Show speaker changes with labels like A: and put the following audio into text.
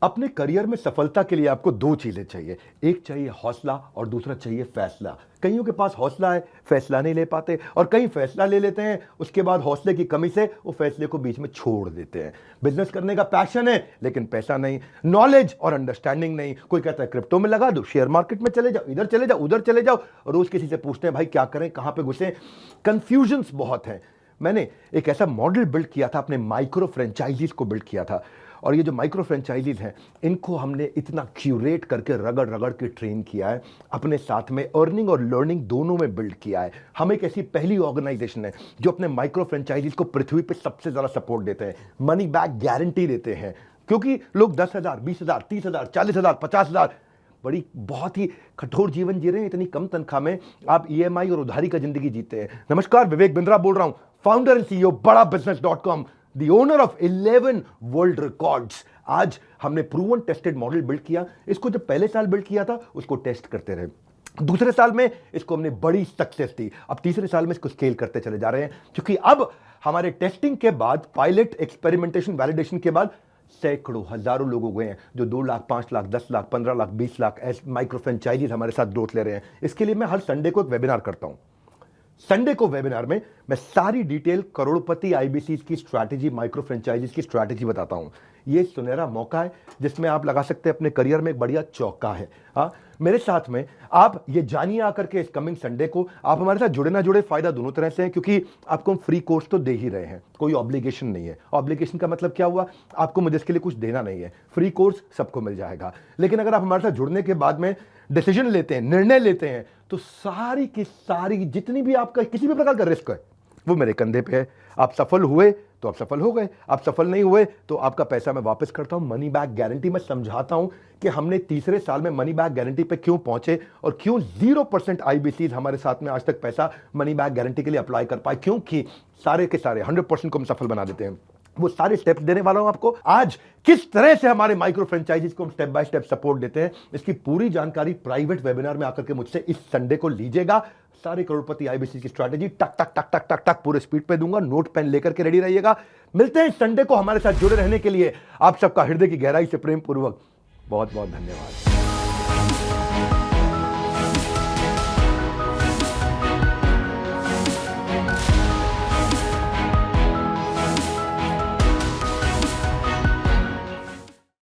A: अपने करियर में सफलता के लिए आपको दो चीजें चाहिए। एक चाहिए हौसला और दूसरा चाहिए फैसला। कईयों के पास हौसला है, फैसला नहीं ले पाते, और कई फैसला ले लेते हैं, उसके बाद हौसले की कमी से वो फैसले को बीच में छोड़ देते हैं। बिजनेस करने का पैशन है लेकिन पैसा नहीं, नॉलेज और अंडरस्टैंडिंग नहीं। कोई कहता है क्रिप्टो में लगा दो, शेयर मार्केट में चले जाओ, इधर चले जाओ, उधर चले जाओ। रोज किसी से पूछते हैं भाई क्या करें, कहां पे घुसे। कंफ्यूजन्स बहुत हैं। मैंने एक ऐसा मॉडल बिल्ड किया था, अपने माइक्रो फ्रेंचाइजीज को बिल्ड किया था, और ये जो माइक्रो फ्रेंचाइजीज हैं इनको हमने इतना क्यूरेट करके रगड़ रगड़ के ट्रेन किया है, अपने साथ में अर्निंग और लर्निंग दोनों में बिल्ड किया है। हम एक ऐसी पहली ऑर्गेनाइजेशन है जो अपने माइक्रो फ्रेंचाइजीज को पृथ्वी पे सबसे ज्यादा सपोर्ट देते हैं, मनी बैक गारंटी देते हैं। क्योंकि लोग 10,000, 20,000, 30,000, 40,000, 50,000 बड़ी बहुत ही कठोर जीवन जी रहे हैं। इतनी कम तनख्वाह में आप ईएमआई और उधारी का जिंदगी जीते हैं। नमस्कार, विवेक बिंद्रा बोल रहा हूं, founder and CEO Bada business dot com, the owner of 11 world records. आज हमने प्रूवन टेस्टेड मॉडल बिल्ड किया। इसको जब पहले साल बिल्ड किया था उसको टेस्ट करते रहे, दूसरे साल में इसको हमने बड़ी सक्सेस दी, अब तीसरे साल में इसको स्केल करते चले जा रहे हैं। क्योंकि अब हमारे टेस्टिंग के बाद, पायलट, एक्सपेरिमेंटेशन, वैलिडेशन के बाद सैकड़ों, हजारों लोग हो गए हैं जो 2 लाख, 5 लाख, 10 लाख, 15 लाख, 20 लाख ऐसे माइक्रो फ्रेंचाइजीज हमारे साथ ग्रोथ ले रहे हैं। इसके लिए मैं हर संडे को एक वेबिनार करता हूं। संडे को वेबिनार में मैं सारी डिटेल करोड़पति आईबीसी की स्ट्रैटेजी, माइक्रो फ्रेंचाइजीज की स्ट्रैटेजी बताता हूं। ये सुनहरा मौका है जिसमें आप लगा सकते हैं अपने करियर में एक बढ़िया चौका है। हाँ, मेरे साथ में आप ये जानिए आकर के इस कमिंग संडे को। आप हमारे साथ जुड़े ना जुड़े, फायदा दोनों तरह से है, क्योंकि आपको हम फ्री कोर्स तो दे ही रहे हैं, कोई ऑब्लिगेशन नहीं है। ऑब्लिगेशन का मतलब क्या हुआ, आपको मुझे इसके लिए कुछ देना नहीं है। फ्री कोर्स सबको मिल जाएगा। लेकिन अगर आप हमारे साथ जुड़ने के बाद में डिसीजन लेते हैं, निर्णय लेते हैं, तो सारी की सारी जितनी भी आपका किसी भी प्रकार का रिस्क है वो मेरे कंधे पे है। आप सफल हुए तो आप सफल हो गए, आप सफल नहीं हुए तो आपका पैसा मैं वापस करता हूं। मनी बैक गारंटी मैं समझाता हूं कि हमने तीसरे साल में मनी बैक गारंटी पे क्यों पहुंचे और क्यों 0% आईबीसीज हमारे साथ में आज तक पैसा मनी बैक गारंटी के लिए अप्लाई कर पाए, क्योंकि सारे के सारे 100% को हम सफल बना देते हैं। वो सारे स्टेप्स देने वाला हूं आपको आज। किस तरह से हमारे माइक्रो फ्रेंचाइजीज को हम स्टेप बाय स्टेप सपोर्ट देते हैं, इसकी पूरी जानकारी प्राइवेट वेबिनार में आकर के मुझसे इस संडे को लीजिएगा। सारे करोड़पति आईबीसी की स्ट्रैटेजी टक टक टक टक टक टक पूरे स्पीड पे दूंगा। नोट पेन लेकर के रेडी रहिएगा। मिलते हैं संडे को। हमारे साथ जुड़े रहने के लिए आप सबका हृदय की गहराई से प्रेम पूर्वक बहुत बहुत धन्यवाद।